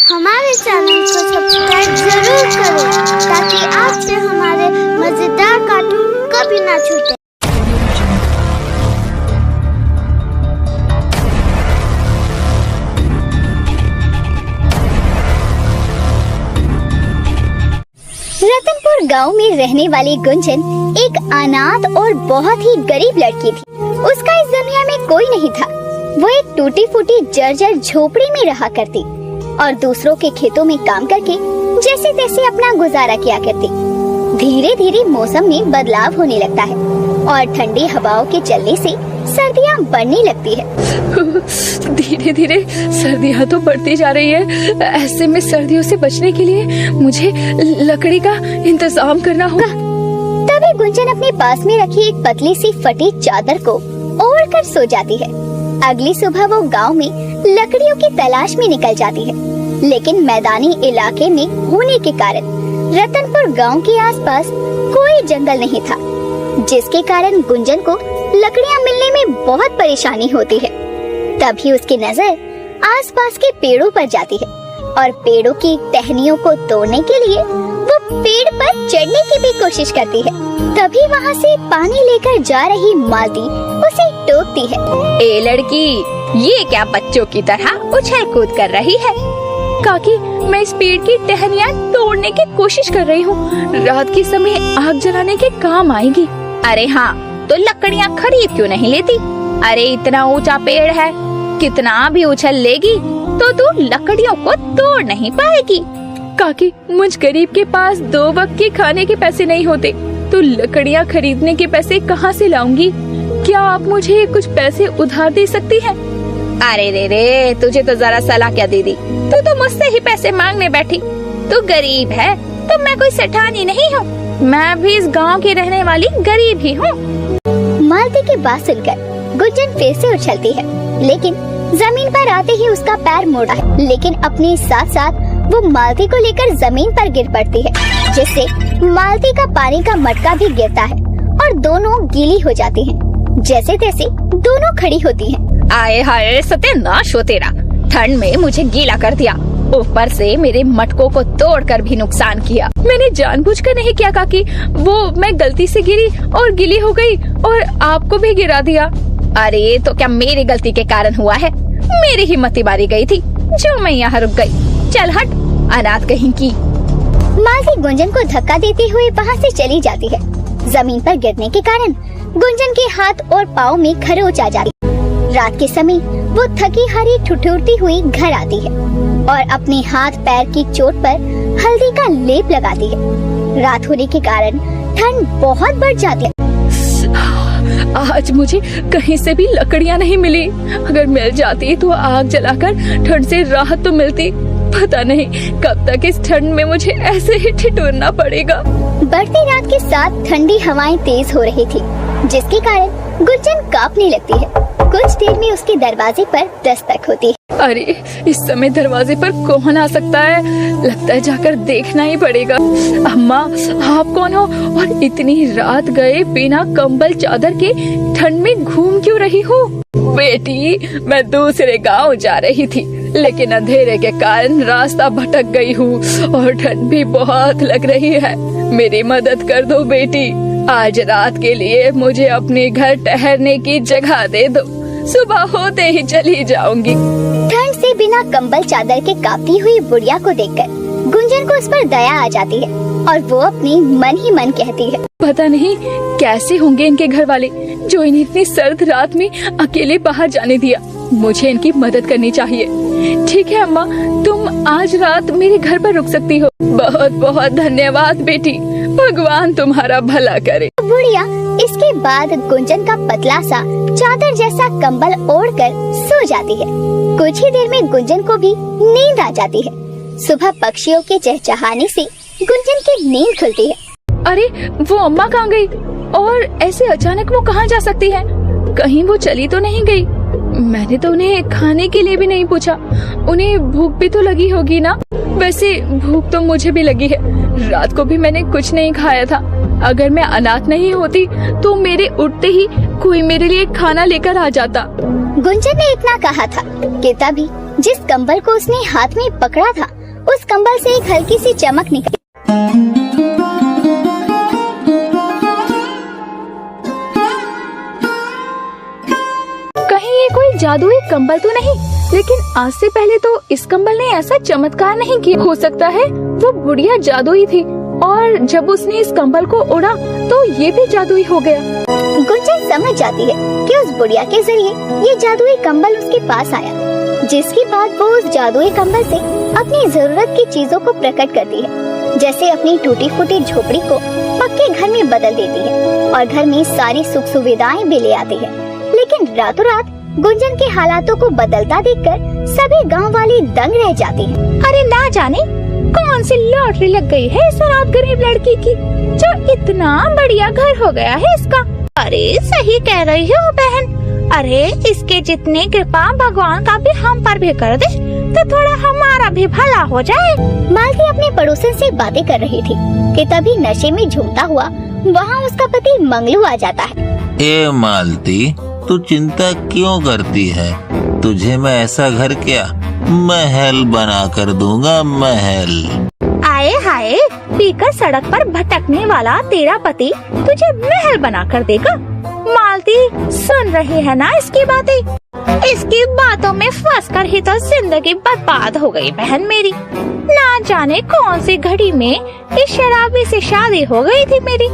हमारे चैनल को सब्सक्राइब जरूर करो ताकि आपसे हमारे मजेदार कार्टून कभी ना छूटे। रतनपुर गांव में रहने वाली गुंजन एक अनाथ और बहुत ही गरीब लड़की थी। उसका इस दुनिया में कोई नहीं था। वो एक टूटी फूटी जर्जर झोपड़ी में रहा करती और दूसरों के खेतों में काम करके जैसे तैसे अपना गुजारा किया करती। धीरे धीरे मौसम में बदलाव होने लगता है और ठंडी हवाओं के चलने से सर्दियाँ बढ़ने लगती है। धीरे धीरे सर्दियाँ तो बढ़ती जा रही है। ऐसे में सर्दियों से बचने के लिए मुझे लकड़ी का इंतजाम करना होगा। तभी गुंजन अपने पास में रखी एक पतली सी फटी चादर को ओढ़कर सो जाती है। अगली सुबह वो गांव में लकड़ियों की तलाश में निकल जाती है, लेकिन मैदानी इलाके में होने के कारण रतनपुर गांव के आसपास कोई जंगल नहीं था, जिसके कारण गुंजन को लकड़ियां मिलने में बहुत परेशानी होती है। तभी उसकी नजर आसपास के पेड़ों पर जाती है और पेड़ों की टहनियों को तोड़ने के लिए वो पेड़ पर चढ़ने की भी कोशिश करती है। तभी वहाँ से पानी लेकर जा रही मालती उसे टोकती है। ए लड़की, ये क्या बच्चों की तरह उछल कूद कर रही है? काकी, मैं इस पेड़ की टहनियाँ तोड़ने की कोशिश कर रही हूँ। रात के समय आग जलाने के काम आएगी। अरे हाँ, तो लकड़ियाँ खरीद क्यों नहीं लेती? अरे इतना ऊंचा पेड़ है, कितना भी उछल लेगी तो तू लकड़ियों को तोड़ नहीं पाएगी। काकी, मुझ गरीब के पास 2 वक्त के खाने के पैसे नहीं होते, तो लकड़ियाँ खरीदने के पैसे कहाँ से लाऊंगी? क्या आप मुझे कुछ पैसे उधार दे सकती हैं? अरे रे, तुझे तो जरा सलाह क्या दे दी? तू तो मुझसे ही पैसे मांगने बैठी। तू गरीब है तो मैं कोई सेठानी नहीं हूँ। मैं भी इस गांव की रहने वाली गरीब ही हूँ। मालती की बात सुनकर गुंजन फिर से उछलती है, लेकिन जमीन पर आते ही उसका पैर मुड़ा है। लेकिन अपने साथ साथ वो मालती को लेकर जमीन पर गिर पड़ती है, जिससे मालती का पानी का मटका भी गिरता है और दोनों गीली हो जाती हैं। जैसे तैसे दोनों खड़ी होती हैं। आए हाय, सत्यानाश हो तेरा। ठंड में मुझे गीला कर दिया, ऊपर से मेरे मटकों को तोड़कर भी नुकसान किया। मैंने जानबूझकर नहीं किया काकी, वो मैं गलती से गिरी और गीली हो गई और आपको भी गिरा दिया। अरे तो क्या मेरी गलती के कारण हुआ है? मेरी हिम्मत मारी गई थी जो मैं यहाँ रुक गई। चल हट, अनाथ कहीं की। मालती गुंजन को धक्का देते हुए वहाँ से चली जाती है। जमीन पर गिरने के कारण गुंजन के हाथ और पाँव में खरोंच आ जाती है। रात के समय वो थकी हारी ठिठुरती हुई घर आती है और अपने हाथ पैर की चोट पर हल्दी का लेप लगाती है। रात होने के कारण ठंड बहुत बढ़ जाती है। आज मुझे कहीं से भी लकड़ियाँ नहीं मिली। अगर मिल जाती तो आग जलाकर ठंड से राहत तो मिलती। पता नहीं कब तक इस ठंड में मुझे ऐसे ही ठिठुरना पड़ेगा। बढ़ती रात के साथ ठंडी हवाएं तेज हो रही थी, जिसके कारण गुंजन कांपने लगती है। कुछ देर में उसके दरवाजे पर दस्तक होती है। अरे इस समय दरवाजे पर कौन आ सकता है? लगता है जाकर देखना ही पड़ेगा। अम्मा, आप कौन हो और इतनी रात गए बिना कंबल चादर के ठंड में घूम क्यों रही हो? बेटी, मैं दूसरे गांव जा रही थी, लेकिन अंधेरे के कारण रास्ता भटक गई हूँ और ठंड भी बहुत लग रही है। मेरी मदद कर दो बेटी। आज रात के लिए मुझे अपने घर ठहरने की जगह दे दो। सुबह होते ही चली जाऊंगी। ठंड से बिना कंबल चादर के कांपती हुई बुढ़िया को देखकर गुंजन को उस पर दया आ जाती है और वो अपनी मन ही मन कहती है, पता नहीं कैसे होंगे इनके घर वाले जो इन्हें इतनी सर्द रात में अकेले बाहर जाने दिया। मुझे इनकी मदद करनी चाहिए। ठीक है अम्मा, तुम आज रात मेरे घर पर रुक सकती हो। बहुत बहुत धन्यवाद बेटी, भगवान तुम्हारा भला करे। बुढ़िया इसके बाद गुंजन का पतला सा चादर जैसा कंबल ओढ़कर सो जाती है। कुछ ही देर में गुंजन को भी नींद आ जाती है। सुबह पक्षियों के चहचहाने से गुंजन की नींद खुलती है। अरे वो अम्मा कहाँ गई और ऐसे अचानक वो कहाँ जा सकती है? कहीं वो चली तो नहीं गई? मैंने तो उन्हें खाने के लिए भी नहीं पूछा। उन्हें भूख भी तो लगी होगी ना? वैसे भूख तो मुझे भी लगी है। रात को भी मैंने कुछ नहीं खाया था। अगर मैं अनाथ नहीं होती तो मेरे उठते ही कोई मेरे लिए खाना लेकर आ जाता। गुंजन ने इतना कहा था कि तभी जिस कंबल को उसने हाथ में पकड़ा था उस कंबल से एक हल्की सी चमक निकली। कहीं ये कोई जादुई कंबल तो नहीं? लेकिन आज से पहले तो इस कंबल ने ऐसा चमत्कार नहीं किया। हो सकता है वो बुढ़िया जादुई थी और जब उसने इस कंबल को ओढ़ा तो ये भी जादुई हो गया। गुंजन समझ जाती है कि उस बुढ़िया के जरिए ये जादुई कंबल उसके पास आया, जिसके बाद वो उस जादुई कंबल से अपनी जरूरत की चीजों को प्रकट करती है, जैसे अपनी टूटी फूटी झोपड़ी को पक्के घर में बदल देती है और घर में सारी सुख सुविधाएं भी ले आती है। लेकिन रातों रात गुंजन के हालातों को बदलता देखकर सभी गांव वाले दंग रह जाते हैं। अरे ना जाने कौन सी लॉटरी लग गई है इस रात गरीब लड़की की, जो इतना बढ़िया घर हो गया है इसका। अरे सही कह रही हो बहन। अरे इसके जितनी कृपा भगवान का भी हम पर भी कर दे तो थोड़ा हमारा भी भला हो जाए। मालती अपने पड़ोसन से बातें कर रही थी कि तभी नशे में झूमता हुआ वहाँ उसका पति मंगलू आ जाता है। ए मालती, तू चिंता क्यों करती है? तुझे मैं ऐसा घर क्या महल बना कर दूंगा, महल। आए हाय, पीकर सड़क पर भटकने वाला तेरा पति तुझे महल बना कर देगा। मालती सुन रही है ना इसकी बातें? इसकी बातों में फंस कर ही तो जिंदगी बर्बाद हो गई बहन मेरी। ना जाने कौन सी घड़ी में इस शराबी से शादी हो गई थी मेरी।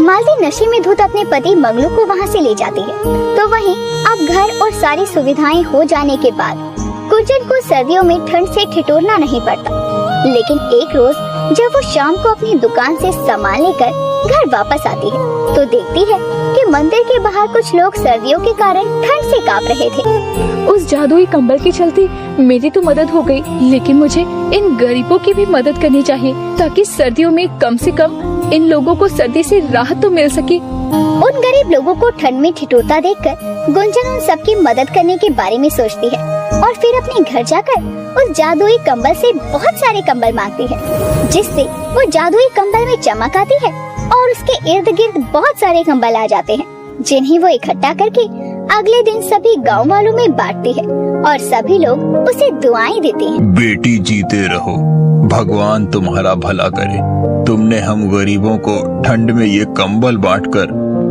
मालती नशे में धुत अपने पति मंगलू को वहाँ से ले जाती है। तो वहीं अब घर और सारी सुविधाएं हो जाने के बाद गुंजन को सर्दियों में ठंड से ठिठुरना नहीं पड़ता। लेकिन एक रोज जब वो शाम को अपनी दुकान से सामान लेकर घर वापस आती है तो देखती है कि मंदिर के बाहर कुछ लोग सर्दियों के कारण ठंड से कांप रहे थे। उस जादुई कंबल के चलते मेरी तो मदद हो गई, लेकिन मुझे इन गरीबों की भी मदद करनी चाहिए ताकि सर्दियों में कम से कम इन लोगों को सर्दी से राहत तो मिल सके। उन गरीब लोगों को ठंड में ठिठुरता देखकर गुंजन उन सबकी मदद करने के बारे में सोचती है और फिर अपने घर जाकर उस जादुई कंबल से बहुत सारे कंबल मांगती है, जिससे वो जादुई कंबल में चमक आती है और उसके इर्द गिर्द बहुत सारे कंबल आ जाते हैं, जिन्हें वो इकट्ठा करके अगले दिन सभी गांव वालों में बांटती है और सभी लोग उसे दुआएं देते हैं। बेटी जीते रहो, भगवान तुम्हारा भला करे। तुमने हम गरीबों को ठंड में ये कंबल बांटकर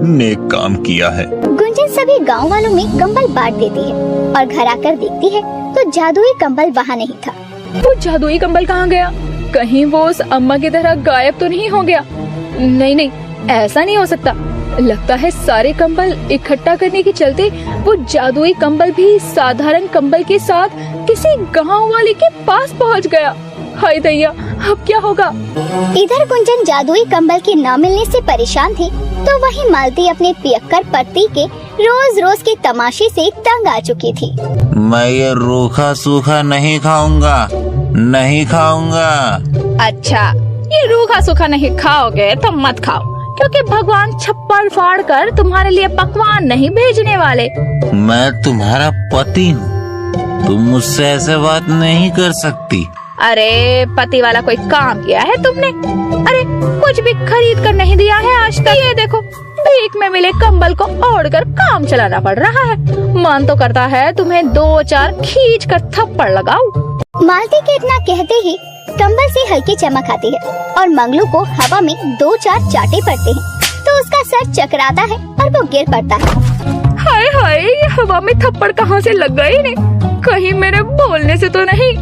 नेक काम किया है। गुंजन सभी गांव वालों में कंबल बांट देती है और घर आकर देखती है तो जादुई कंबल वहाँ नहीं था। वो जादुई कंबल कहाँ गया? कहीं वो उस अम्मा की तरह गायब तो नहीं हो गया? नहीं नहीं, ऐसा नहीं हो सकता। लगता है सारे कंबल इकट्ठा करने के चलते वो जादुई कंबल भी साधारण कंबल के साथ किसी गांव वाले के पास पहुंच गया। हाय दैया, अब क्या होगा? इधर गुंजन जादुई कंबल के न मिलने से परेशान थी तो वहीं मालती अपने पियक्कर पति के रोज रोज के तमाशे से तंग आ चुकी थी। मैं ये रूखा सूखा नहीं खाऊंगा, नहीं खाऊंगा। अच्छा, ये रूखा सूखा नहीं खाओगे तो मत खाओ, क्योंकि भगवान छप्पर फाड़ कर तुम्हारे लिए पकवान नहीं भेजने वाले। मैं तुम्हारा पति हूँ, तुम मुझसे ऐसे बात नहीं कर सकती। अरे पति वाला कोई काम किया है तुमने? अरे कुछ भी खरीद कर नहीं दिया है आज तक। ये देखो, भीख में मिले कंबल को ओढ़कर काम चलाना पड़ रहा है। मन तो करता है तुम्हें 2-4 खींच कर थप्पड़ लगाऊं। मालती के इतना कहते ही कंबल से हल्की चमक आती है और मंगलू को हवा में 2-4 चाटे पड़ते हैं तो उसका सर चकराता है और वो गिर पड़ता है। हाय हाय, ये हवा में थप्पड़ कहाँ से लग गए ने? कहीं मेरे बोलने से तो नहीं?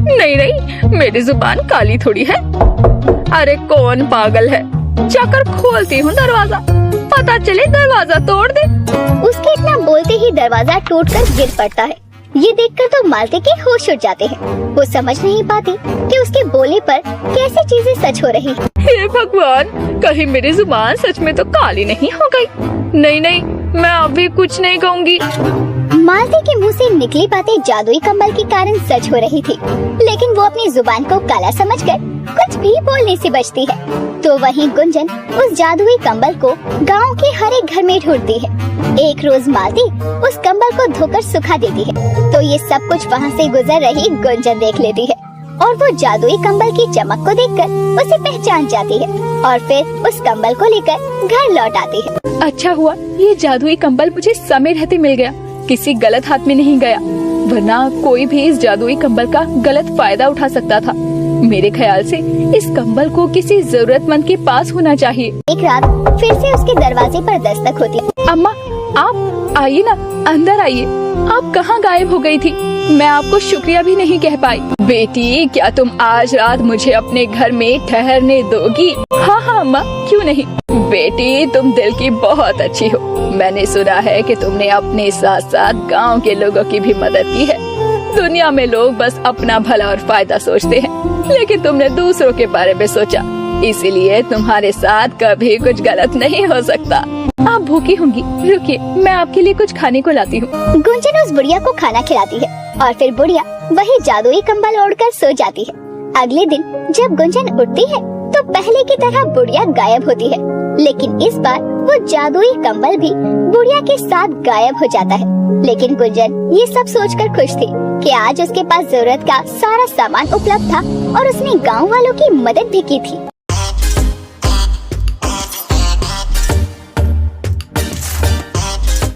नहीं नहीं, मेरी जुबान काली थोड़ी है। अरे कौन पागल है? जाकर खोलती हूँ दरवाजा, पता चले दरवाजा तोड़ दे। उसके इतना बोलते ही दरवाजा टूटकर गिर पड़ता है। ये देखकर तो मालती के होश उड़ जाते हैं। वो समझ नहीं पाती कि उसके बोले पर कैसी चीजें सच हो रही हैं। हे भगवान, कहीं मेरी जुबान सच में तो काली नहीं हो गई? नहीं नहीं, मैं अभी कुछ नहीं कहूँगी। मालती के मुंह से निकली बातें जादुई कंबल के कारण सच हो रही थी, लेकिन वो अपनी जुबान को काला समझकर कुछ भी बोलने से बचती है। तो वहीं गुंजन उस जादुई कंबल को गांव के हर एक घर में ढूंढती है। एक रोज मालती उस कंबल को धोकर सुखा देती है तो ये सब कुछ वहाँ से गुजर रही गुंजन देख लेती है और वो जादुई कंबल की चमक को देखकर उसे पहचान जाती है और फिर उस कंबल को लेकर घर लौट आती है। अच्छा हुआ ये जादुई कंबल मुझे समय रहते मिल गया, किसी गलत हाथ में नहीं गया। वरना कोई भी इस जादुई कंबल का गलत फायदा उठा सकता था। मेरे ख्याल से इस कंबल को किसी जरूरतमंद के पास होना चाहिए। एक रात फिर से उसके दरवाजे पर दस्तक होती है। अम्मा, आप आइए ना, अंदर आइए। आप कहाँ गायब हो गई थी? मैं आपको शुक्रिया भी नहीं कह पाई। बेटी, क्या तुम आज रात मुझे अपने घर में ठहरने दोगी? हाँ हाँ अम्मा, क्यों नहीं। बेटी, तुम दिल की बहुत अच्छी हो। मैंने सुना है कि तुमने अपने साथ साथ गांव के लोगों की भी मदद की है। दुनिया में लोग बस अपना भला और फायदा सोचते हैं, लेकिन तुमने दूसरों के बारे में सोचा, इसीलिए तुम्हारे साथ कभी कुछ गलत नहीं हो सकता। आप भूखी होंगी, रुकिए, मैं आपके लिए कुछ खाने को लाती हूँ। गुंजन उस बुढ़िया को खाना खिलाती है और फिर बुढ़िया वही जादुई कंबल ओढ़कर सो जाती है। अगले दिन जब गुंजन उठती है तो पहले की तरह बुढ़िया गायब होती है, लेकिन इस बार वो जादुई कंबल भी बुढ़िया के साथ गायब हो जाता है। लेकिन गुंजन ये सब सोचकर खुश थी कि आज उसके पास जरूरत का सारा सामान उपलब्ध था और उसने गांव वालों की मदद भी की थी।